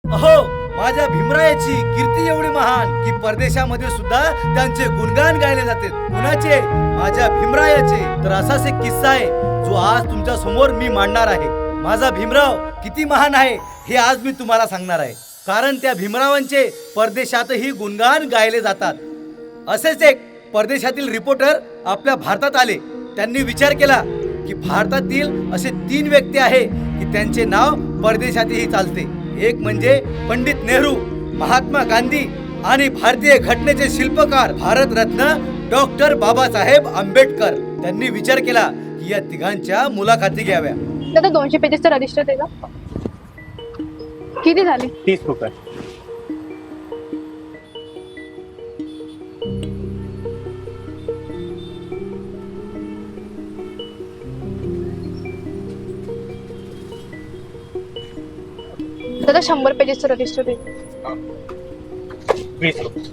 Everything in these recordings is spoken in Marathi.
अहो, माझ्या भीमरायाची कीर्ती एवढी महान की परदेशामध्ये सुद्धा त्यांचे गुणगान गायले जाते. कुणाचे? माझ्या भीमरायाचे. तर असाच एक किस्सा आहे जो आज तुमच्या समोर मी मांडणार आहे. माझा भीमराव किती महान आहे हे आज मी तुम्हाला सांगणार आहे, कारण त्या भीमरावांचे परदेशातही गुणगान गायले जातात. असेच एक परदेशातील रिपोर्टर आपल्या भारतात आले. त्यांनी विचार केला की भारतातील असे 3 व्यक्ती आहे की त्यांचे नाव परदेशातही चालते. एक म्हणजे पंडित नेहरू, महात्मा गांधी आणि भारतीय घटनेचे शिल्पकार भारतरत्न डॉक्टर बाबासाहेब आंबेडकर. त्यांनी विचार केला की या तिघांच्या मुलाखती घ्याव्या. दादा 200 पेजेसचं रजिस्टर दे ना. किती झाले? 30 रुपये. दादा 100 पेजेसचं रजिस्टर दे. 20 रुपये.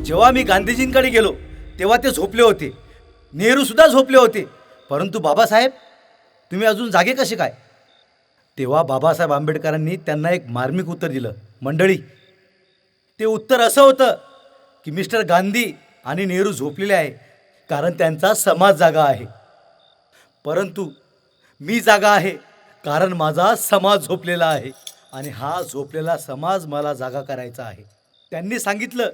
जेव्हा मी गांधीजींकडे गेलो तेव्हा ते झोपले होते. नेहरू सुद्धा झोपले होते. परंतु बाबासाहेब, तुम्ही अजून जागे कसे काय? तेव्हा बाबासाहेब आंबेडकरांनी त्यांना एक मार्मिक उत्तर दिलं. मंडळी, ते उत्तर असं होतं की मिस्टर गांधी आणि नेहरू झोपलेले आहे कारण त्यांचा समाज जागा आहे, परंतु मी जागा आहे कारण माझा समाज झोपलेला आहे आणि हा झोपलेला समाज मला जागा करायचा आहे. त्यांनी सांगितलं,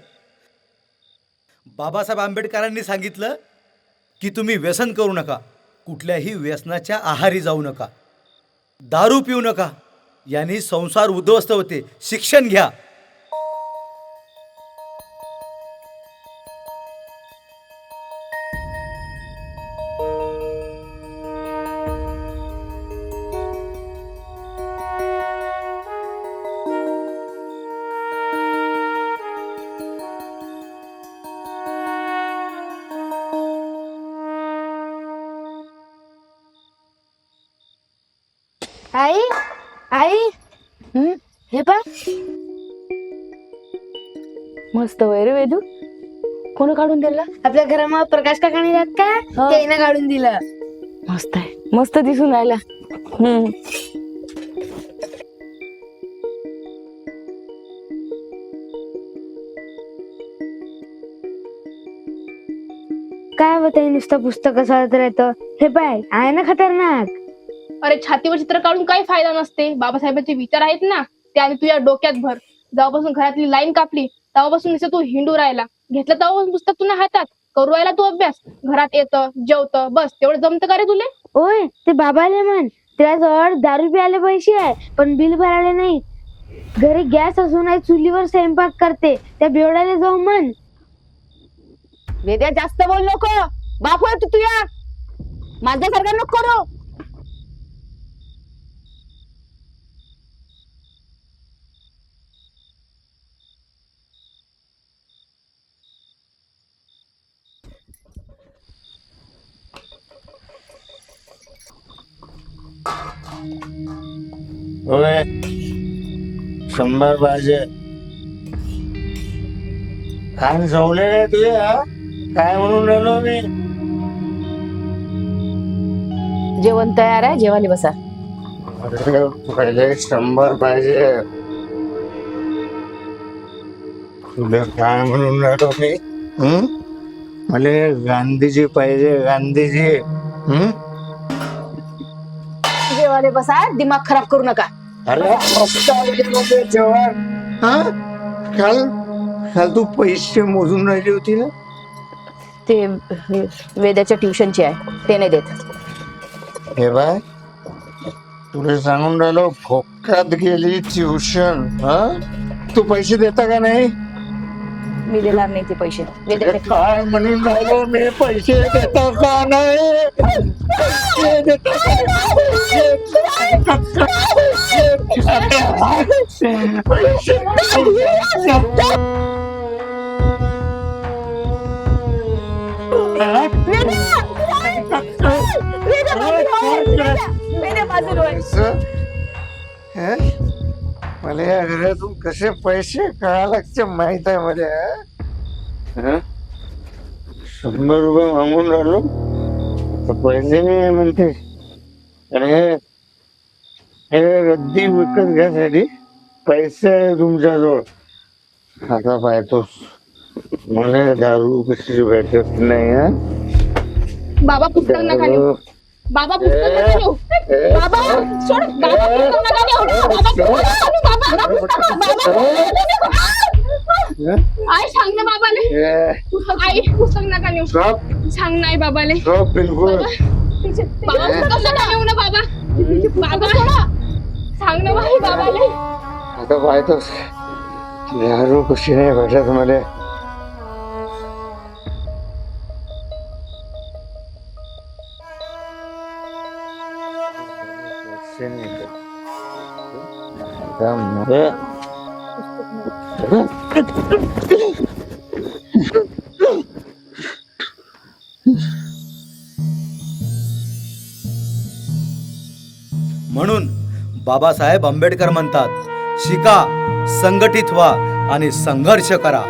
बाबासाहेब आंबेडकरांनी सांगितलं की तुम्ही व्यसन करू नका, कुठल्याही व्यसनाच्या आहारी जाऊ नका, दारू पिऊ नका, यांनी संसार उद्ध्वस्त होते. शिक्षण घ्या. आई आई हे पा मस्त वैर वेदू कोण काढून दिला? आपल्या घरामध्ये प्रकाश काकाने राहत का त्याने काढून दिलं. मस्त आहे, मस्त दिसून राहिला. काय बताई नुसतं पुस्तक चालत राहतं. हे पाय आहे ना खतरनाक. अरे छातीवर चित्र काढून काही फायदा नसते. बाबासाहेबांचे विचार आहेत ना ते आधी तुझ्या डोक्यात भर. जेव्हापासून घरातली लाईन कापली तेव्हापासून नुसतं तू हिंडू राहिला. घेतलं तेव्हापासून पुस्तक तुला हातात, करू राहिला तू अभ्यास. घरात येतं जेवतं, बस तेवढं जमतं का रे तुले? ओय ते बाबाले म्हण, त्याजवळ दारू प्यायला पैसे आहे पण बिल भरायला नाही. घरी गॅस असून आई चुलीवर स्वयंपाक करते, त्या बेवड्याला जाऊ म्हण. वेद्या जास्त बोल नको. बाप तू तुया माझ्यासारखा नको करू. होय, 100 पाहिजे. कान झवले नाही तुझे? काय म्हणून राहिलो मी? जेवण तयार आहे, जेवायला बसा. अरे, पहिले 100 पाहिजे. तुला काय म्हणून राहिलो मी? मला गांधीजी पाहिजे, गांधीजी. जेवायला बसा, दिमाग खराब करू नका. अरे जेवण. काल तू पैसे मोजून राहिली होती ना? ते वेद्याच्या ट्युशनची आहे, ते नाही देत. हे बाय, तुला सांगून राहिलो फोकात गेली ट्युशन. तू पैसे देता का नाही? मी देणार नाही ते पैसे. वेद्याचे काय म्हणून राहिलो मी? पैसे देता का नाही? पैसे देता का नाही? पैसे मला या घरातून कसे पैसे कळा लागते माहित आहे मला. 100 रुपये मागून राहिलो तर पैसे नाही म्हणते. आणि हे रद्दी विकत घ्यायसाठी पैसे आहे तुमच्याजवळ. आता पाहतोस मला दारू कशी भेटत नाही हा? बाबा पुस्तक नका नेऊ. बाबा पुस्तक नका नेऊ. बाबा सोड. बाबा पुस्तक नका नेऊ. बाबा आई सांग ना बाबाले. आई पुस्तक नका नेऊ. सांग नाही बाबाले. बिलकुल बाबा पुस्तक नका नेऊ ना बाबा. बाबा सांग ना बाई बाबाले. आता पाहतोस दारू कशी नाही भेटत मला. म्हणून बाबासाहेब आंबेडकर म्हणतात, शिका, संघटित व्हा आणि संघर्ष करा.